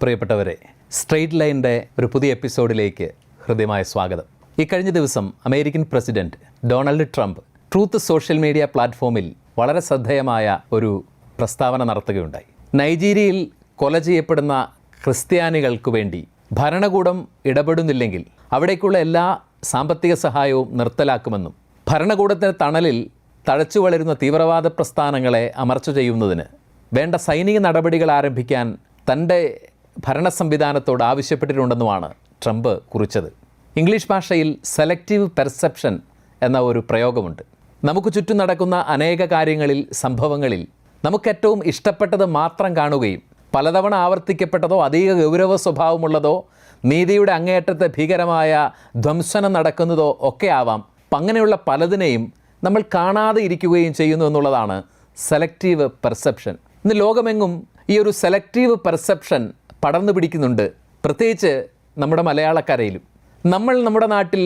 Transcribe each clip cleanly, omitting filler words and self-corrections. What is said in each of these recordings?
പ്രിയപ്പെട്ടവരെ, സ്ട്രെയിറ്റ് ലൈൻ്റെ ഒരു പുതിയ എപ്പിസോഡിലേക്ക് ഹൃദ്യമായ സ്വാഗതം. ഈ കഴിഞ്ഞ ദിവസം American president Donald Trump truth social media പ്ലാറ്റ്ഫോമിൽ വളരെ ശ്രദ്ധേയമായ ഒരു പ്രസ്താവന നടത്തുകയുണ്ടായി. നൈജീരിയയിൽ കൊല ചെയ്യപ്പെടുന്ന ക്രിസ്ത്യാനികൾക്ക് വേണ്ടി ഭരണകൂടം ഇടപെടുന്നില്ലെങ്കിൽ അവിടേക്കുള്ള എല്ലാ സാമ്പത്തിക സഹായവും നിർത്തലാക്കുമെന്നും ഭരണകൂടത്തിന് തണലിൽ തഴച്ചു വളരുന്ന തീവ്രവാദ പ്രസ്ഥാനങ്ങളെ അമർച്ച ചെയ്യുന്നതിന് വേണ്ട സൈനിക നടപടികൾ ആരംഭിക്കാൻ തൻ്റെ ഭരണ സംവിധാനത്തോട് ആവശ്യപ്പെട്ടിട്ടുണ്ടെന്നുമാണ് ട്രംപ് കുറിച്ചത്. ഇംഗ്ലീഷ് ഭാഷയിൽ സെലക്റ്റീവ് പെർസെപ്ഷൻ എന്ന ഒരു പ്രയോഗമുണ്ട്. നമുക്ക് ചുറ്റും നടക്കുന്ന അനേക കാര്യങ്ങളിൽ, സംഭവങ്ങളിൽ നമുക്കേറ്റവും ഇഷ്ടപ്പെട്ടത് മാത്രം കാണുകയും പലതവണ ആവർത്തിക്കപ്പെട്ടതോ അധിക ഗൗരവ സ്വഭാവമുള്ളതോ നീതിയുടെ അങ്ങേയറ്റത്തെ ഭീകരമായ ധ്വംസനം നടക്കുന്നതോ ഒക്കെ ആവാം. അങ്ങനെയുള്ള പലതിനെയും നമ്മൾ കാണാതെ ഇരിക്കുകയും ചെയ്യുന്നു എന്നുള്ളതാണ് സെലക്റ്റീവ് പെർസെപ്ഷൻ. ഇന്ന് ലോകമെങ്ങും ഈ ഒരു സെലക്റ്റീവ് പെർസെപ്ഷൻ പടർന്നു പിടിക്കുന്നുണ്ട്, പ്രത്യേകിച്ച് നമ്മുടെ മലയാളക്കരയിലും. നമ്മൾ നമ്മുടെ നാട്ടിൽ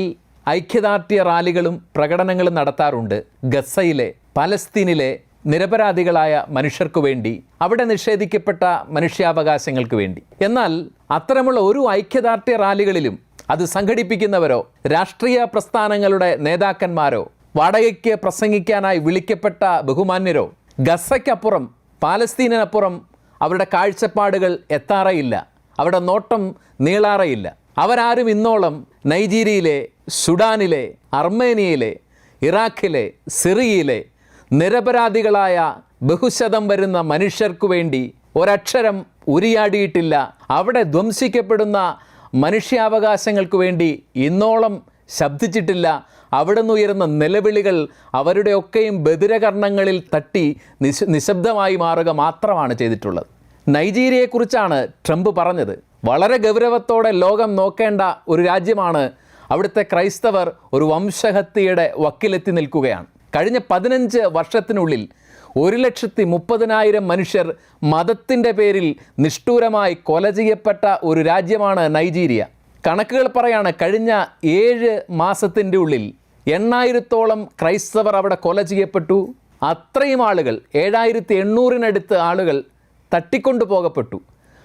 ഐക്യദാർഢ്യ റാലികളും പ്രകടനങ്ങളും നടത്താറുണ്ട്. ഗസയിലെ, പലസ്തീനിലെ നിരപരാധികളായ മനുഷ്യർക്ക് വേണ്ടി, അവിടെ നിഷേധിക്കപ്പെട്ട മനുഷ്യാവകാശങ്ങൾക്ക് വേണ്ടി. എന്നാൽ അത്തരമുള്ള ഒരു ഐക്യദാർഢ്യ റാലികളിലും അത് സംഘടിപ്പിക്കുന്നവരോ രാഷ്ട്രീയ പ്രസ്ഥാനങ്ങളുടെ നേതാക്കന്മാരോ വാടകയ്ക്ക് പ്രസംഗിക്കാനായി വിളിക്കപ്പെട്ട ബഹുമാന്യരോ ഗസയ്ക്കപ്പുറം, പാലസ്തീനപ്പുറം അവരുടെ കാഴ്ചപ്പാടുകൾ എത്താറയില്ല, അവരുടെ നോട്ടം നീളാറയില്ല. അവരാരും ഇന്നോളം നൈജീരിയയിലെ, സുഡാനിലെ, അർമേനിയയിലെ, ഇറാഖിലെ, സിറിയയിലെ നിരപരാധികളായ ബഹുശതം വരുന്ന മനുഷ്യർക്കു വേണ്ടി ഒരക്ഷരം ഉരിയാടിയിട്ടില്ല. അവിടെ ധ്വംസിക്കപ്പെടുന്ന മനുഷ്യാവകാശങ്ങൾക്ക് വേണ്ടി ഇന്നോളം ശബ്ദിച്ചിട്ടില്ല. അവിടെ നിന്നുയരുന്ന നിലവിളികൾ അവരുടെയൊക്കെയും ബധിരകർണങ്ങളിൽ തട്ടി നിശബ്ദമായി മാറുക മാത്രമാണ് ചെയ്തിട്ടുള്ളത്. നൈജീരിയയെക്കുറിച്ചാണ് ട്രംപ് പറഞ്ഞത്. വളരെ ഗൗരവത്തോടെ ലോകം നോക്കേണ്ട ഒരു രാജ്യമാണ്. അവിടുത്തെ ക്രൈസ്തവർ ഒരു വംശഹത്യയുടെ വക്കിലെത്തി നിൽക്കുകയാണ്. കഴിഞ്ഞ 15 വർഷത്തിനുള്ളിൽ 1,30,000 മനുഷ്യർ മതത്തിൻ്റെ പേരിൽ നിഷ്ഠൂരമായി കൊല ചെയ്യപ്പെട്ട ഒരു രാജ്യമാണ് നൈജീരിയ. കണക്കുകൾ പറയാണ്, കഴിഞ്ഞ 7 മാസത്തിൻ്റെ ഉള്ളിൽ 8,000-ഓളം ക്രൈസ്തവർ അവിടെ കൊല ചെയ്യപ്പെട്ടു. അത്രയും ആളുകൾ, 7,800-നടുത്ത് ആളുകൾ തട്ടിക്കൊണ്ടു പോകപ്പെട്ടു.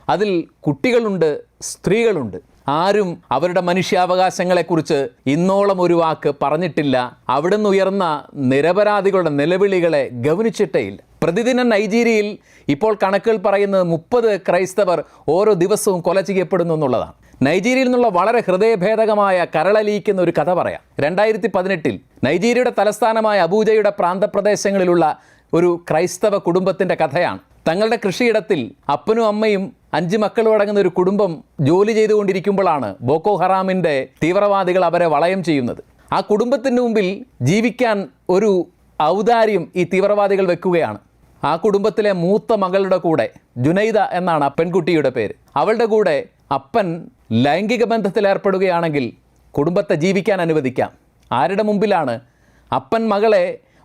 അതിൽ കുട്ടികളുണ്ട്, സ്ത്രീകളുണ്ട്. ആരും അവരുടെ മനുഷ്യാവകാശങ്ങളെക്കുറിച്ച് ഇന്നോളം ഒരു വാക്ക് പറഞ്ഞിട്ടില്ല. അവിടെ നിന്ന് ഉയർന്ന നിരപരാധികളുടെ നിലവിളികളെ ഗവനിച്ചിട്ടേയില്ല. പ്രതിദിനം നൈജീരിയയിൽ ഇപ്പോൾ കണക്കുകൾ പറയുന്നത് 30 ക്രൈസ്തവർ ഓരോ ദിവസവും കൊല ചെയ്യപ്പെടുന്നു എന്നുള്ളതാണ്. നൈജീരിയയിൽ നിന്നുള്ള വളരെ ഹൃദയഭേദകമായ കരളലിയിക്കുന്ന ഒരു കഥ പറയാം. 2018 നൈജീരിയയുടെ തലസ്ഥാനമായ അബൂജയുടെ പ്രാന്തപ്രദേശങ്ങളിലുള്ള ഒരു ക്രൈസ്തവ കുടുംബത്തിൻ്റെ കഥയാണ്. തങ്ങളുടെ കൃഷിയിടത്തിൽ അപ്പനും അമ്മയും 5 മക്കളും അടങ്ങുന്ന ഒരു കുടുംബം ജോലി ചെയ്തുകൊണ്ടിരിക്കുമ്പോഴാണ് ബോക്കോ ഹറാമിൻ്റെ തീവ്രവാദികൾ അവരെ വളയം ചെയ്യുന്നത്. ആ കുടുംബത്തിൻ്റെ മുമ്പിൽ ജീവിക്കാൻ ഒരു ഔദാര്യം ഈ തീവ്രവാദികൾ വെക്കുകയാണ്. ആ കുടുംബത്തിലെ മൂത്ത മകളുടെ കൂടെ, ജുനൈദ എന്നാണ് ആ പെൺകുട്ടിയുടെ പേര്, അവളുടെ കൂടെ അപ്പൻ ലൈംഗിക ബന്ധത്തിലേർപ്പെടുകയാണെങ്കിൽ കുടുംബത്തെ ജീവിക്കാൻ അനുവദിക്കാം. ആരുടെ മുമ്പിലാണ്? അപ്പൻ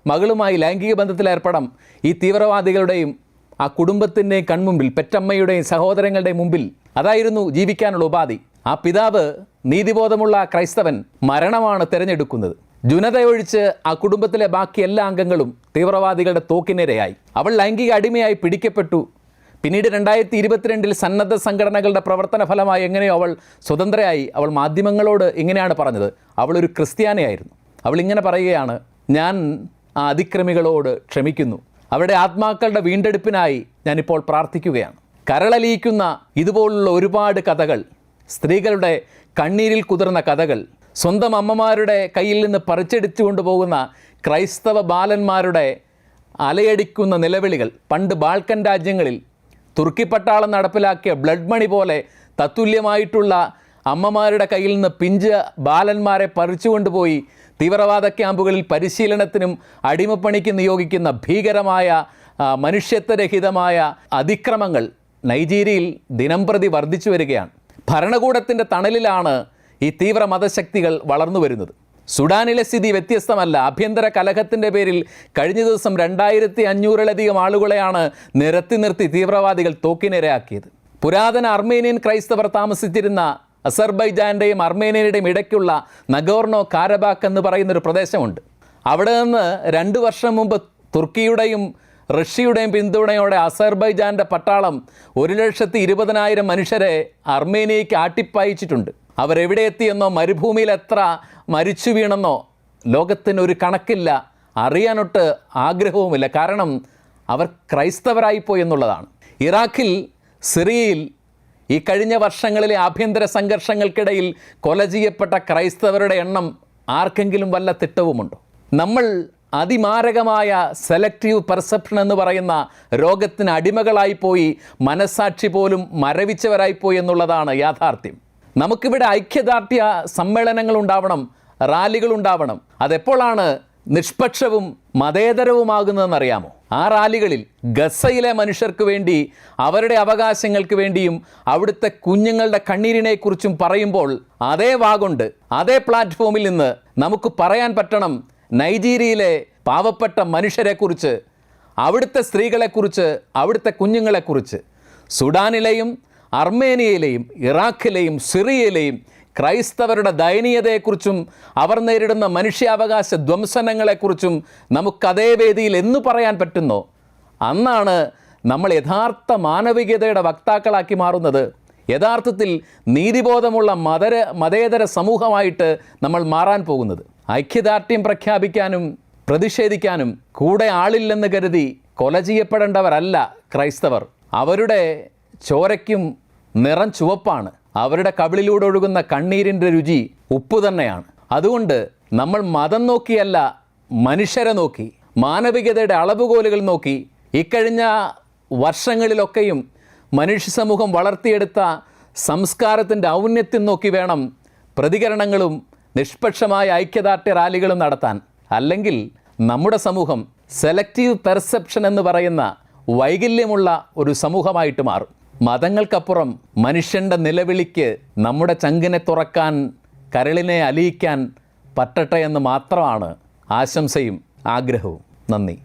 മകളുമായി ലൈംഗിക ബന്ധത്തിലേർപ്പെടാം. ഈ തീവ്രവാദികളുടെയും ആ കുടുംബത്തിൻ്റെയും കൺമുമ്പിൽ, പെറ്റമ്മയുടെയും സഹോദരങ്ങളുടെയും മുമ്പിൽ. അതായിരുന്നു ജീവിക്കാനുള്ള ഉപാധി. ആ പിതാവ്, നീതിബോധമുള്ള ക്രൈസ്തവൻ, മരണമാണ് തിരഞ്ഞെടുക്കുന്നത്. ജുനതയൊഴിച്ച് ആ കുടുംബത്തിലെ ബാക്കി എല്ലാ അംഗങ്ങളും തീവ്രവാദികളുടെ തോക്കിനിരയായി. അവൾ ലൈംഗിക അടിമയായി പിടിക്കപ്പെട്ടു. പിന്നീട് 2022 സന്നദ്ധ സംഘടനകളുടെ പ്രവർത്തന ഫലമായി എങ്ങനെയോ അവൾ സ്വതന്ത്രയായി. അവൾ മാധ്യമങ്ങളോട് ഇങ്ങനെയാണ് പറഞ്ഞത്. അവളൊരു ക്രിസ്ത്യാനിയായിരുന്നു. അവൾ ഇങ്ങനെ പറയുകയാണ്, ഞാൻ ആ അതിക്രമികളോട് ക്ഷമിക്കുന്നു. അവരുടെ ആത്മാക്കളുടെ വീണ്ടെടുപ്പിനായി ഞാനിപ്പോൾ പ്രാർത്ഥിക്കുകയാണ്. കരളലിയിക്കുന്ന ഇതുപോലുള്ള ഒരുപാട് കഥകൾ, സ്ത്രീകളുടെ കണ്ണീരിൽ കുതിർന്ന കഥകൾ, സ്വന്തം അമ്മമാരുടെ കയ്യിൽ നിന്ന് പറിച്ചെടുത്തു കൊണ്ടുപോകുന്ന ക്രൈസ്തവ ബാലന്മാരുടെ അലയടിക്കുന്ന നിലവിളികൾ. പണ്ട് ബാൾക്കൻ രാജ്യങ്ങളിൽ തുർക്കി പട്ടാളം നടപ്പിലാക്കിയ ബ്ലഡ് മണി പോലെ തത്തുല്യമായിട്ടുള്ള അമ്മമാരുടെ കയ്യിൽ നിന്ന് പിഞ്ച് ബാലന്മാരെ പറിച്ചുകൊണ്ടുപോയി തീവ്രവാദ ക്യാമ്പുകളിൽ പരിശീലനത്തിനും അടിമപ്പണിക്ക് നിയോഗിക്കുന്ന ഭീകരമായ മനുഷ്യത്വരഹിതമായ അതിക്രമങ്ങൾ നൈജീരിയയിൽ ദിനംപ്രതി വർദ്ധിച്ചു വരികയാണ്. ഭരണകൂടത്തിൻ്റെ തണലിലാണ് ഈ തീവ്ര മതശക്തികൾ വളർന്നു വരുന്നത്. സുഡാനിലെ സ്ഥിതി വ്യത്യസ്തമല്ല. ആഭ്യന്തര കലഹത്തിൻ്റെ പേരിൽ കഴിഞ്ഞ ദിവസം 2,500-ലധികം ആളുകളെയാണ് നിർത്തി തീവ്രവാദികൾ തോക്കിനിരയാക്കിയത്. പുരാതന അർമേനിയൻ ക്രൈസ്തവർ താമസിച്ചിരുന്ന അസർബൈജാൻ്റെയും അർമേനിയയുടെയും ഇടയ്ക്കുള്ള നഗോർണോ കാരബാക്ക് എന്ന് പറയുന്നൊരു പ്രദേശമുണ്ട്. അവിടെ നിന്ന് 2 വർഷം മുമ്പ് തുർക്കിയുടെയും റഷ്യയുടെയും പിന്തുണയോടെ അസർബൈജാൻ്റെ പട്ടാളം 1,20,000 മനുഷ്യരെ അർമേനിയയ്ക്ക് ആട്ടിപ്പായിച്ചിട്ടുണ്ട്. അവരെവിടെ എത്തിയെന്നോ മരുഭൂമിയിൽ എത്ര മരിച്ചു വീണെന്നോ ലോകത്തിനൊരു കണക്കില്ല, അറിയാനൊട്ട് ആഗ്രഹവുമില്ല. കാരണം അവർ ക്രൈസ്തവരായിപ്പോയി എന്നുള്ളതാണ്. ഇറാഖിൽ, സിറിയയിൽ ഈ കഴിഞ്ഞ വർഷങ്ങളിലെ ആഭ്യന്തര സംഘർഷങ്ങൾക്കിടയിൽ കൊല ചെയ്യപ്പെട്ട ക്രൈസ്തവരുടെ എണ്ണം ആർക്കെങ്കിലും വല്ല തിട്ടവുമുണ്ടോ? നമ്മൾ അതിമാരകമായ സെലക്റ്റീവ് പെർസെപ്ഷൻ എന്ന് പറയുന്ന രോഗത്തിന് അടിമകളായിപ്പോയി, മനസ്സാക്ഷി പോലും മരവിച്ചവരായിപ്പോയി എന്നുള്ളതാണ് യാഥാർത്ഥ്യം. നമുക്കിവിടെ ഐക്യദാർഢ്യ സമ്മേളനങ്ങൾ ഉണ്ടാവണം, റാലികൾ ഉണ്ടാവണം. അതെപ്പോഴാണ് നിഷ്പക്ഷവും മതേതരവുമാകുന്നതെന്നറിയാമോ? ആ റാലികളിൽ ഗസയിലെ മനുഷ്യർക്ക് വേണ്ടി, അവരുടെ അവകാശങ്ങൾക്ക് വേണ്ടിയും അവിടുത്തെ കുഞ്ഞുങ്ങളുടെ കണ്ണീരിനെക്കുറിച്ചും പറയുമ്പോൾ അതേ വാഗൊണ്ട്, അതേ പ്ലാറ്റ്ഫോമിൽ നിന്ന് നമുക്ക് പറയാൻ പറ്റണം നൈജീരിയയിലെ പാവപ്പെട്ട മനുഷ്യരെക്കുറിച്ച്, അവിടുത്തെ സ്ത്രീകളെക്കുറിച്ച്, അവിടുത്തെ കുഞ്ഞുങ്ങളെക്കുറിച്ച്, സുഡാനിലെയും അർമേനിയയിലെയും ഇറാഖിലെയും സിറിയയിലെയും ക്രൈസ്തവരുടെ ദയനീയതയെക്കുറിച്ചും അവർ നേരിടുന്ന മനുഷ്യാവകാശ ധ്വംസനങ്ങളെക്കുറിച്ചും നമുക്കതേ വേദിയിൽ എന്ന് പറയാൻ പറ്റുന്നോ, അന്നാണ് നമ്മൾ യഥാർത്ഥ മാനവികതയുടെ വക്താക്കളാക്കി മാറുന്നത്. യഥാർത്ഥത്തിൽ നീതിബോധമുള്ള മതേതര സമൂഹമായിട്ട് നമ്മൾ മാറാൻ പോകുന്നത്. ഐക്യദാർഢ്യം പ്രഖ്യാപിക്കാനും പ്രതിഷേധിക്കാനും കൂടെ ആളില്ലെന്ന് കരുതി കൊല ചെയ്യപ്പെടേണ്ടവരല്ല ക്രൈസ്തവർ. അവരുടെ ചോരയ്ക്കും നിറം ചുവപ്പാണ്. അവരുടെ കവിളിലൂടെ ഒഴുകുന്ന കണ്ണീരിൻ്റെ രുചി ഉപ്പ് തന്നെയാണ്. അതുകൊണ്ട് നമ്മൾ മതം നോക്കിയല്ല, മനുഷ്യരെ നോക്കി, മാനവികതയുടെ അളവുകോലുകൾ നോക്കി, ഇക്കഴിഞ്ഞ വർഷങ്ങളിലൊക്കെയും മനുഷ്യ സമൂഹം വളർത്തിയെടുത്ത സംസ്കാരത്തിൻ്റെ ഔന്നത്യം നോക്കി വേണം പ്രതികരണങ്ങളും നിഷ്പക്ഷമായ ഐക്യദാർഢ്യ റാലികളും നടത്താൻ. അല്ലെങ്കിൽ നമ്മുടെ സമൂഹം സെലക്റ്റീവ് പെർസെപ്ഷൻ എന്ന് പറയുന്ന വൈകല്യമുള്ള ഒരു സമൂഹമായിട്ട് മാറും. മതങ്ങൾക്കപ്പുറം മനുഷ്യൻ്റെ നിലവിളിക്ക് നമ്മുടെ ചങ്കിനെ തുറക്കാൻ, കരളിനെ അലിയിക്കാൻ പറ്റട്ടെ എന്ന് മാത്രമാണ് ആശംസയും ആഗ്രഹവും. നന്ദി.